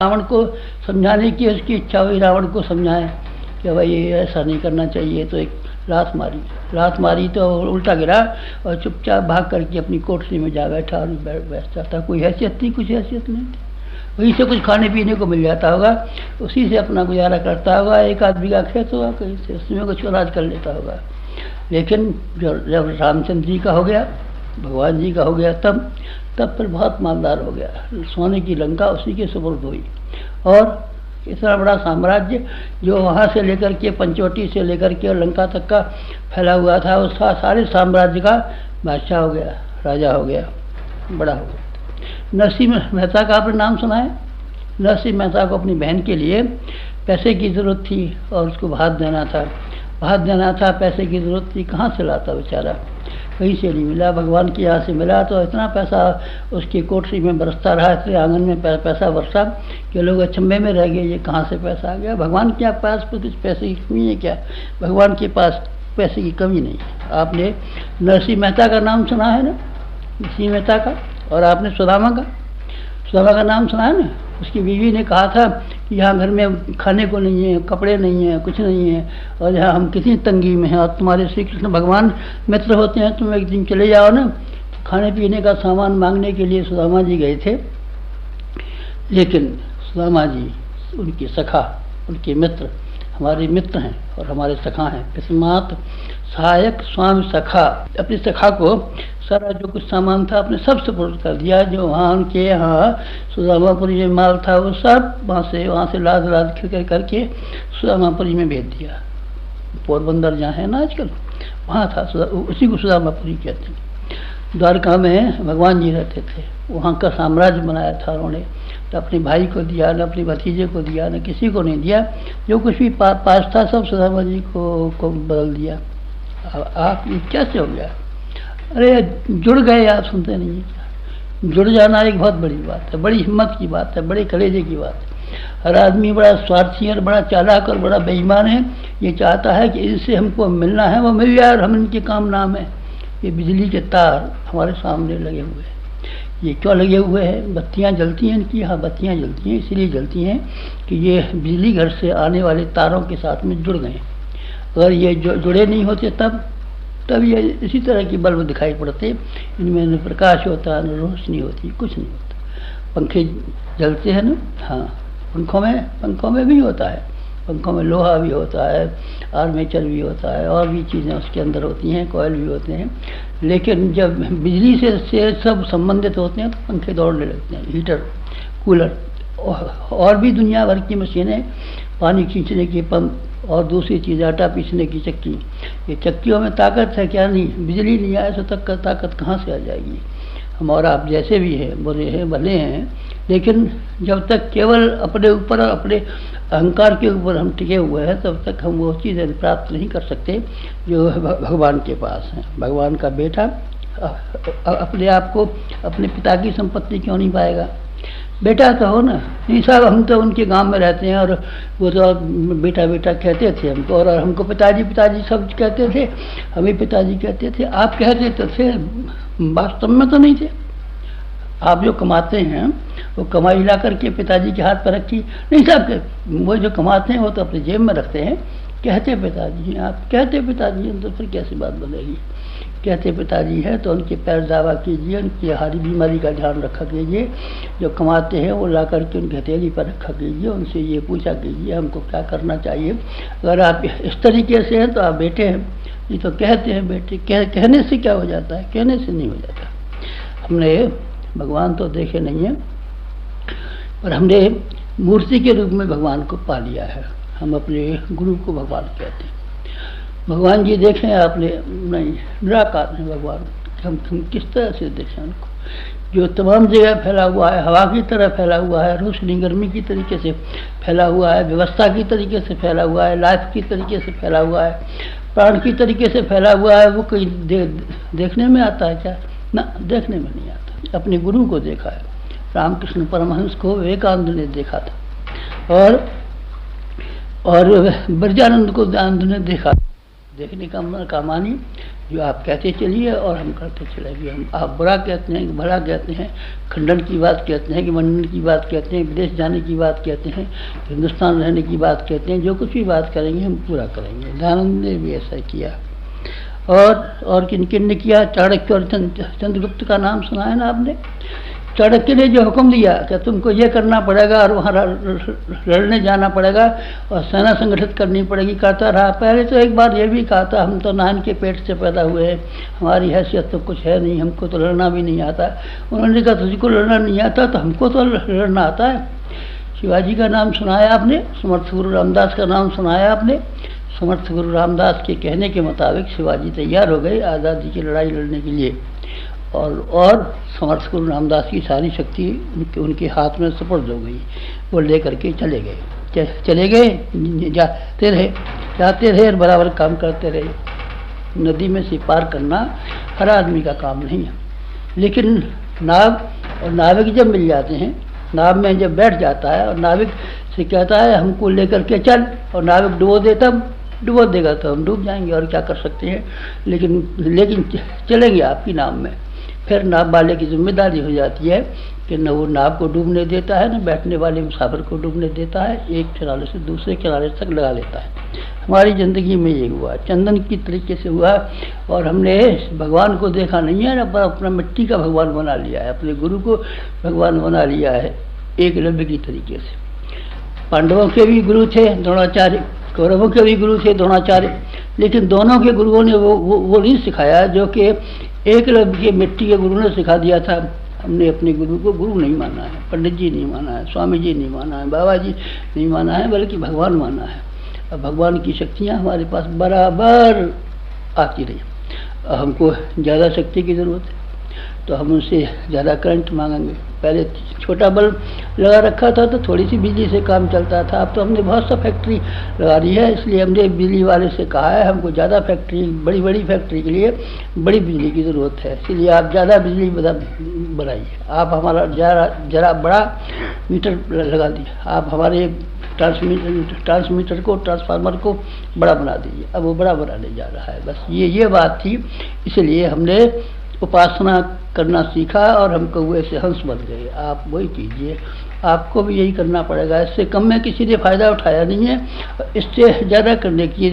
रावण को समझाने की उसकी इच्छा हुई, रावण को समझाएं कि भाई ये ऐसा नहीं करना चाहिए। तो एक लात मारी तो उल्टा गिरा और चुपचाप भाग करके अपनी कोठरी में जा बैठा और बैठता था। कोई हैसियत थी? कुछ हैसियत नहीं थी। वहीं से कुछ खाने पीने को मिल जाता होगा, उसी से अपना गुजारा करता होगा। एक आदमी का खेत होगा कहीं से, उसमें कुछ अनाज कर लेता होगा। लेकिन जब रामचंद्र जी का हो गया, भगवान जी का हो गया, तब फिर बहुत मालदार हो गया। सोने की लंका उसी के सुपुर्द हुई और इतना बड़ा साम्राज्य जो वहाँ से लेकर के पंचवटी से लेकर के लंका तक का फैला हुआ था, उस सारे साम्राज्य का बादशाह हो गया, राजा हो गया, बड़ा हो गया। नरसिंह मेहता का आपने नाम सुना है? नरसिंह मेहता को अपनी बहन के लिए पैसे की ज़रूरत थी और उसको भात देना था, पैसे की ज़रूरत थी। कहाँ से लाता बेचारा? कहीं से नहीं मिला, भगवान के यहाँ से मिला। तो इतना पैसा उसकी कोठरी में बरसता रहा, इतने आंगन में पैसा बरसा कि लोग अचंभे में रह गए, ये कहाँ से पैसा आ गया? भगवान के पास कुछ पैसे की कमी है क्या? भगवान के पास पैसे की कमी नहीं है। आपने नरसिंह मेहता का नाम सुना है ना, नरसिंह मेहता का, और आपने सुदामा का नाम सुना है ना। उसकी बीवी ने कहा था कि यहाँ घर में खाने को नहीं है, कपड़े नहीं है, कुछ नहीं है, और यहाँ हम कितनी तंगी में हैं, और तुम्हारे श्री कृष्ण भगवान मित्र होते हैं, तुम एक दिन चले जाओ ना। खाने पीने का सामान मांगने के लिए सुदामा जी गए थे, लेकिन सुदामा जी उनके सखा, उनके मित्र, हमारे मित्र हैं और हमारे सखा हैं। किस्मात सहायक स्वामी सखा, अपनी सखा को सारा जो कुछ सामान था अपने सब सुपुर्द कर दिया। जो वहाँ उनके यहाँ सुदामापुरी में माल था वो सब वहाँ से लाद खिल करके सुदामापुरी में भेज दिया। पोरबंदर जहाँ है ना आजकल, वहाँ था, उसी को सुदामापुरी कहते हैं। द्वारका में भगवान जी रहते थे, वहाँ का साम्राज्य बनाया था उन्होंने। तो अपने भाई को दिया, न अपने भतीजे को दिया, न किसी को नहीं दिया। जो कुछ भी पास था सब सुदामा जी को बदल दिया। आप ये कैसे हो गया? अरे जुड़ गए, आप सुनते नहीं हैं। जुड़ जाना एक बहुत बड़ी बात है, बड़ी हिम्मत की बात है, बड़े कलेजे की बात है। हर आदमी बड़ा स्वार्थी और बड़ा चालाक और बड़ा बेईमान है। ये चाहता है कि इनसे हमको मिलना है, वो मिल जाए और हम इनके काम नाम है। ये बिजली के तार हमारे सामने लगे हुए हैं, ये क्यों लगे हुए हैं? बत्तियां जलती हैं इनकी, हाँ बत्तियां जलती हैं, इसलिए जलती हैं कि ये बिजली घर से आने वाले तारों के साथ में जुड़ गए। अगर ये जुड़े नहीं होते तब ये इसी तरह की बल्ब दिखाई पड़ते, इनमें न प्रकाश होता, न रोशनी होती, कुछ नहीं होता। पंखे जलते हैं ना, हाँ पंखों में भी होता है, पंखों में लोहा भी होता है, आर्मेचर भी होता है, और भी चीज़ें उसके अंदर होती हैं, कॉयल भी होते हैं। लेकिन जब बिजली से सब संबंधित होते हैं तो पंखे दौड़ने लगते हैं, हीटर, कूलर, और भी दुनिया भर की मशीनें, पानी खींचने की पंप और दूसरी चीज़ आटा पीसने की चक्की। ये चक्कियों में ताकत है क्या? नहीं। बिजली नहीं आए तो तक ताकत कहाँ से आ जाएगी? हम और आप जैसे भी हैं, बुरे हैं, भले हैं, लेकिन जब तक केवल अपने ऊपर और अपने अहंकार के ऊपर हम टिके हुए हैं तब तक हम वो चीज़ें प्राप्त नहीं कर सकते जो भगवान के पास हैं। भगवान का बेटा अपने आप को अपने पिता की संपत्ति क्यों नहीं पाएगा? बेटा तो हो ना। नहीं साहब, हम तो उनके गांव में रहते हैं और वो तो बेटा बेटा कहते थे हमको, और हमको पिताजी सब कहते थे, हमें पिताजी कहते थे। आप कहते तो थे, वास्तव में तो नहीं थे। आप जो कमाते हैं वो कमाई ला करके पिताजी के हाथ पर रखी नहीं साहब, वो जो कमाते हैं वो तो अपने जेब में रखते हैं। कहते पिताजी हैं, आप कहते पिताजी हैं तो फिर कैसी बात बनेगी? कहते पिताजी है तो उनके पैर दावा कीजिए, उनकी हारी बीमारी का ध्यान रखा कीजिए। जो कमाते हैं वो ला करके उनकी हथेली पर रखा कीजिए, उनसे ये पूछा कीजिए हमको क्या करना चाहिए। अगर आप इस तरीके से हैं तो आप बेटे हैं, ये तो कहते हैं बेटे। कहने से क्या हो जाता है? कहने से नहीं हो जाता। हमने भगवान तो देखे नहीं है, पर हमने मूर्ति के रूप में भगवान को पा लिया है। हम अपने गुरु को भगवान कहते हैं। भगवान जी देखें आपने? नहीं, निराकार है भगवान। हम किस तरह से देखें उनको? जो तमाम जगह फैला हुआ है, हवा की तरह फैला हुआ है, रोशनी गर्मी की तरीके से फैला हुआ है, व्यवस्था की तरीके से फैला हुआ है, लाइफ की तरीके से फैला हुआ है, प्राण की तरीके से फैला हुआ है। वो कहीं देखने में आता है क्या? ना, देखने में नहीं आता। अपने गुरु को देखा है, रामकृष्ण परमहंस को विवेकानंद ने देखा था, और ब्रजानंद को आनंद ने देखा। देखने का मानी जो आप कहते चलिए और हम करते चलेंगे। हम आप बुरा कहते हैं कि भला कहते हैं, खंडन की बात कहते हैं कि मंडन की बात कहते हैं, विदेश जाने की बात कहते हैं, हिंदुस्तान रहने की बात कहते हैं, जो कुछ भी बात करेंगे हम पूरा करेंगे। दयानंद ने भी ऐसा किया। और किन किन ने किया? चाणक्य और चंद्रगुप्त का नाम सुना है ना आपने। चाणक्य ने जो हुक्म दिया कि तुमको ये करना पड़ेगा और वहाँ लड़ने जाना पड़ेगा और सेना संगठित करनी पड़ेगी, करता रहा। पहले तो एक बार ये भी कहा था, हम तो नान के पेट से पैदा हुए हैं, हमारी हैसियत तो कुछ है नहीं, हमको तो लड़ना भी नहीं आता। उन्होंने कहा तुझको लड़ना नहीं आता तो हमको तो लड़ना आता है। शिवाजी का नाम सुनाया आपने, समर्थ गुरु रामदास का नाम सुनाया आपने। समर्थ गुरु रामदास के कहने के मुताबिक शिवाजी तैयार हो गए आज़ादी की लड़ाई लड़ने के लिए, और समर्थ गुरु रामदास की सारी शक्ति उनके हाथ में सुपुर्द हो गई। वो लेकर के चले गए, जाते रहे और बराबर काम करते रहे। नदी में से पार करना हर आदमी का काम नहीं है, लेकिन नाविक जब मिल जाते हैं, नाव में जब बैठ जाता है और नाविक से कहता है हमको लेकर के चल, और नाविक डुबो देगा तो हम डूब जाएंगे, और क्या कर सकते हैं। लेकिन चलेंगे आपकी नाव में। फिर नाव वाले की जिम्मेदारी हो जाती है कि न वो नाव को डूबने देता है, न बैठने वाले मुसाफिर को डूबने देता है, एक किनारे से दूसरे किनारे तक लगा लेता है। हमारी ज़िंदगी में ये हुआ, चंदन की तरीके से हुआ, और हमने भगवान को देखा नहीं है ना, पर अपना मिट्टी का भगवान बना लिया है, अपने गुरु को भगवान बना लिया है एकलव्य की तरीके से। पांडवों के भी गुरु थे द्रोणाचार्य, कौरवों के भी गुरु थे द्रोणाचार्य, लेकिन दोनों के गुरुओं ने वो नहीं सिखाया जो कि एकलव्य के मिट्टी के गुरु ने सिखा दिया था। हमने अपने गुरु को गुरु नहीं माना है, पंडित जी नहीं माना है, स्वामी जी नहीं माना है, बाबा जी नहीं माना है, बल्कि भगवान माना है। और भगवान की शक्तियाँ हमारे पास बराबर आती रही। हमको ज़्यादा शक्ति की ज़रूरत है तो हम उनसे ज़्यादा करंट मांगेंगे। पहले छोटा बल्ब लगा रखा था तो थोड़ी सी बिजली से काम चलता था, अब तो हमने बहुत सा फैक्ट्री लगा दी है, इसलिए हमने बिजली वाले से कहा है हमको ज़्यादा फैक्ट्री, बड़ी फैक्ट्री के लिए बड़ी बिजली की ज़रूरत है, इसलिए आप ज़्यादा बिजली बनाइए। आप हमारा ज़रा बड़ा मीटर लगा दिए, आप हमारे ट्रांसमीटर को, ट्रांसफार्मर को बड़ा बना दीजिए। अब वो बड़ा बनाने जा रहा है। बस ये बात थी, इसलिए हमने उपासना करना सीखा और हम कौवे से हंस बन गए। आप वही कीजिए, आपको भी यही करना पड़ेगा। इससे कम में किसी ने फ़ायदा उठाया नहीं है, इससे ज़्यादा करने की